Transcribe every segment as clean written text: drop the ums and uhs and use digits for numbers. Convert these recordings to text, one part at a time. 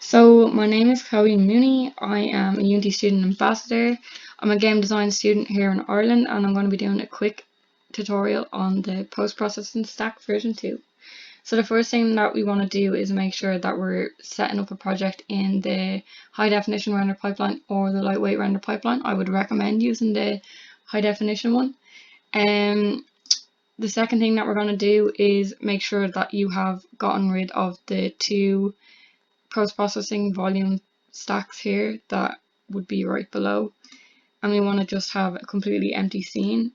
So my name is Chloe Mooney. I am a Unity student ambassador. I'm a game design student here in Ireland, and I'm going to be doing a quick tutorial on the post-processing stack version 2. So the first thing that we want to do is make sure that we're setting up a project in the high definition render pipeline or the lightweight render pipeline. I would recommend using the high definition one. The second thing that we're going to do is make sure that you have gotten rid of the two post-processing volume stacks here that would be right below, and we want to just have a completely empty scene,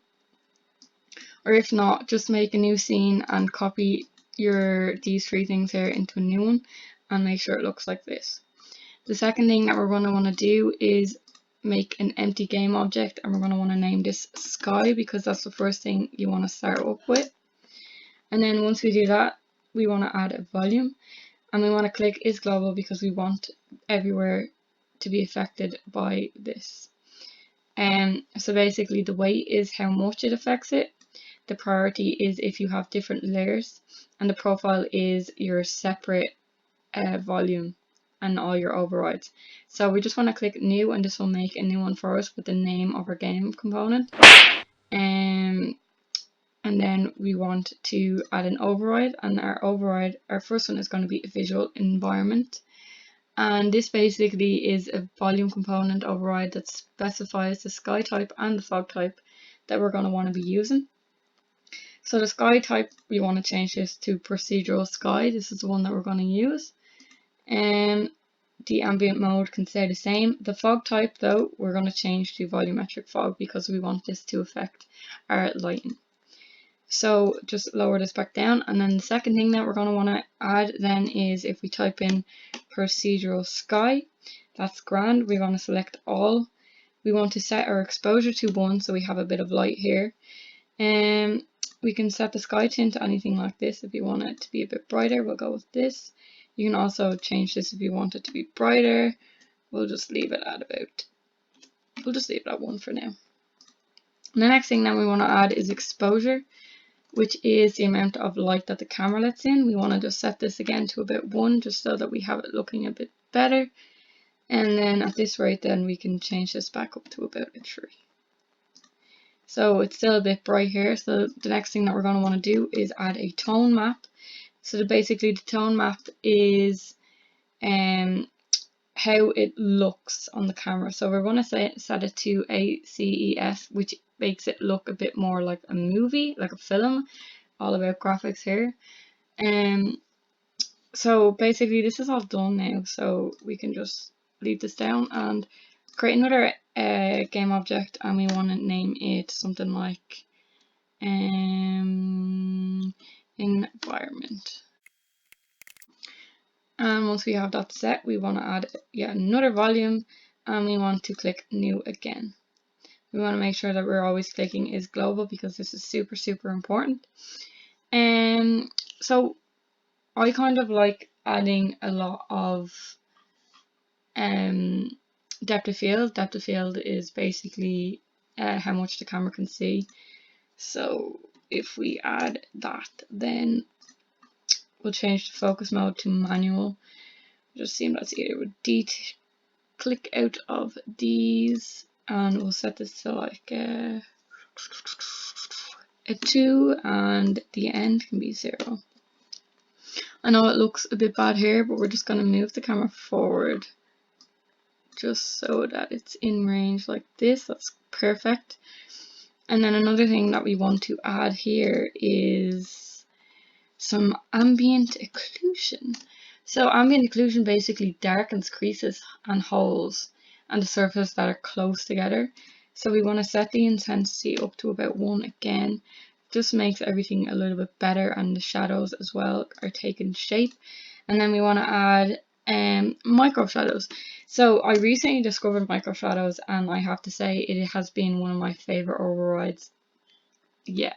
or if not, just make a new scene and copy these three things here into a new one and make sure it looks like this. The second thing that we're going to want to do is make an empty game object, and we're going to want to name this sky because that's the first thing you want to start up with. And then once we do that, we want to add a volume, and we want to click is global because we want everywhere to be affected by this. So basically the weight is how much it affects it, the priority is if you have different layers, and the profile is your separate volume and all your overrides. So we just want to click new, and this will make a new one for us with the name of our game component. And then we want to add an override, and our first one is going to be a visual environment. And this basically is a volume component override that specifies the sky type and the fog type that we're going to want to be using. So the sky type, we want to change this to procedural sky. This is the one that we're going to use. And the ambient mode can stay the same. The fog type though, we're going to change to volumetric fog because we want this to affect our lighting. So just lower this back down, and then the second thing that we're going to want to add then is if we type in procedural sky, that's grand. We're going to select all. We want to set our exposure to 1 so we have a bit of light here. And we can set the sky tint to anything like this. If you want it to be a bit brighter, we'll go with this. You can also change this if you want it to be brighter. We'll just leave it at 1 for now. And the next thing that we want to add is exposure, which is the amount of light that the camera lets in. We want to just set this again to about 1 just so that we have it looking a bit better. And then at this rate then we can change this back up to about a 3. So it's still a bit bright here. So the next thing that we're going to want to do is add a tone map. So basically the tone map is how it looks on the camera. So we're going to set it to ACES, which makes it look a bit more like a movie, like a film, all about graphics here. So basically this is all done now, so we can just leave this down and create another game object, and we want to name it something like environment. And once we have that set, we want to add yet another volume, and we want to click new again. We want to make sure that we're always clicking is global because this is super important. So I kind of like adding a lot of depth of field. Depth of field is basically how much the camera can see. So if we add that, then we'll change the focus mode to manual. Just seem that's either with D. Click out of these, and we'll set this to like a 2, and the end can be 0. I know it looks a bit bad here, but we're just going to move the camera forward just so that it's in range like this. That's perfect. And then another thing that we want to add here is some ambient occlusion. So ambient occlusion basically darkens creases and holes and the surfaces that are close together. So we want to set the intensity up to about 1 again. Just makes everything a little bit better, and the shadows as well are taking shape. And then we want to add micro shadows. So I recently discovered micro shadows, and I have to say it has been one of my favorite overrides. Yeah,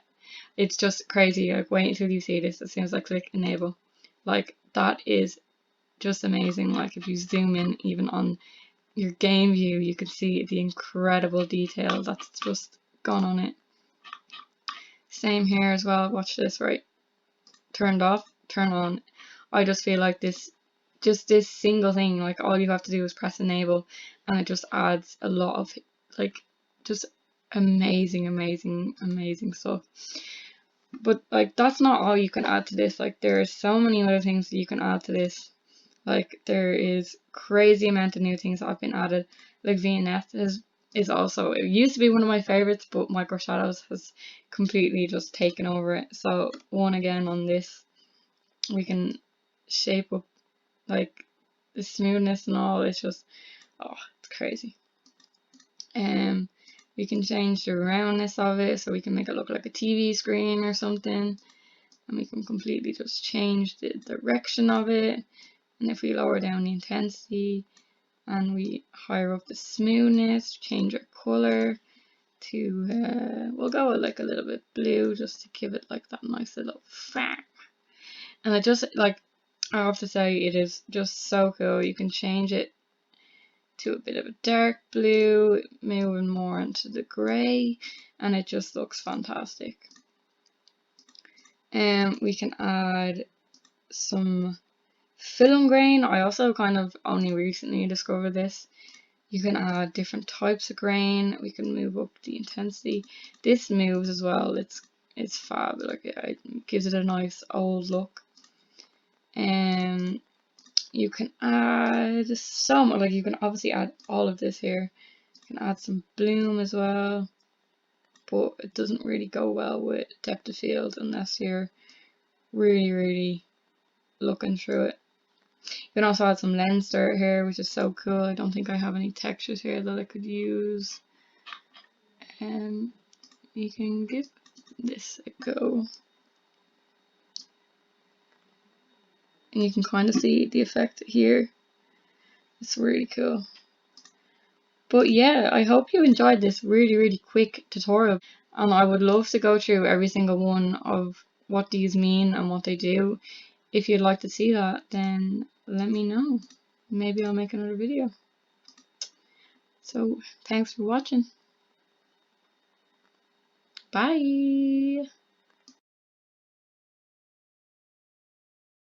it's just crazy. Like, wait until you see this as soon as I click enable. Like, that is just amazing. Like, if you zoom in even on your game view, you can see the incredible detail that's just gone on it. Same here as well. Watch this, right? Turned off, turn on. I just feel like this just this single thing, like all you have to do is press enable, and it just adds a lot of like just amazing stuff. But like that's not all you can add to this. Like there are so many other things that you can add to this. Like there is crazy amount of new things that have been added. Like VNF is also, it used to be one of my favorites, but Micro Shadows has completely just taken over it. So one again on this, we can shape up like the smoothness and all. It's just, oh, it's crazy. We can change the roundness of it, so we can make it look like a TV screen or something, and we can completely just change the direction of it. And if we lower down the intensity and we higher up the smoothness, change our color to we'll go with like a little bit blue, just to give it like that nice little fang. And it just, like, I have to say, it is just so cool. You can change it to a bit of a dark blue, moving more into the grey, and it just looks fantastic. And we can add some film grain. I also kind of only recently discovered this. You can add different types of grain. We can move up the intensity. This moves as well. It's fab. Like it gives it a nice old look. And you can add some, like you can obviously add all of this here. You can add some bloom as well, but it doesn't really go well with depth of field unless you're really looking through it. You can also add some lens dirt here, which is so cool. I don't think I have any textures here that I could use. And you can give this a go. And you can kind of see the effect here. It's really cool. But yeah, I hope you enjoyed this really quick tutorial. And I would love to go through every single one of what these mean and what they do. If you'd like to see that, then let me know. Maybe I'll make another video. So thanks for watching. Bye.